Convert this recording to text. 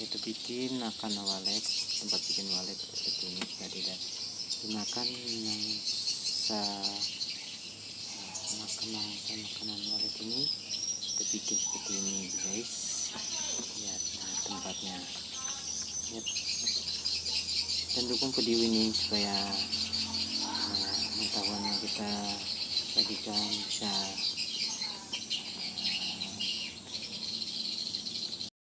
kita bikin akan walet, tempat bikin walet seperti ini supaya tidak dimakan makanan walet ini. Kita bikin seperti ini guys, lihat. Nah, tempatnya, yep. Dan dukung video ini supaya pengetahuan yang kita bagikan bisa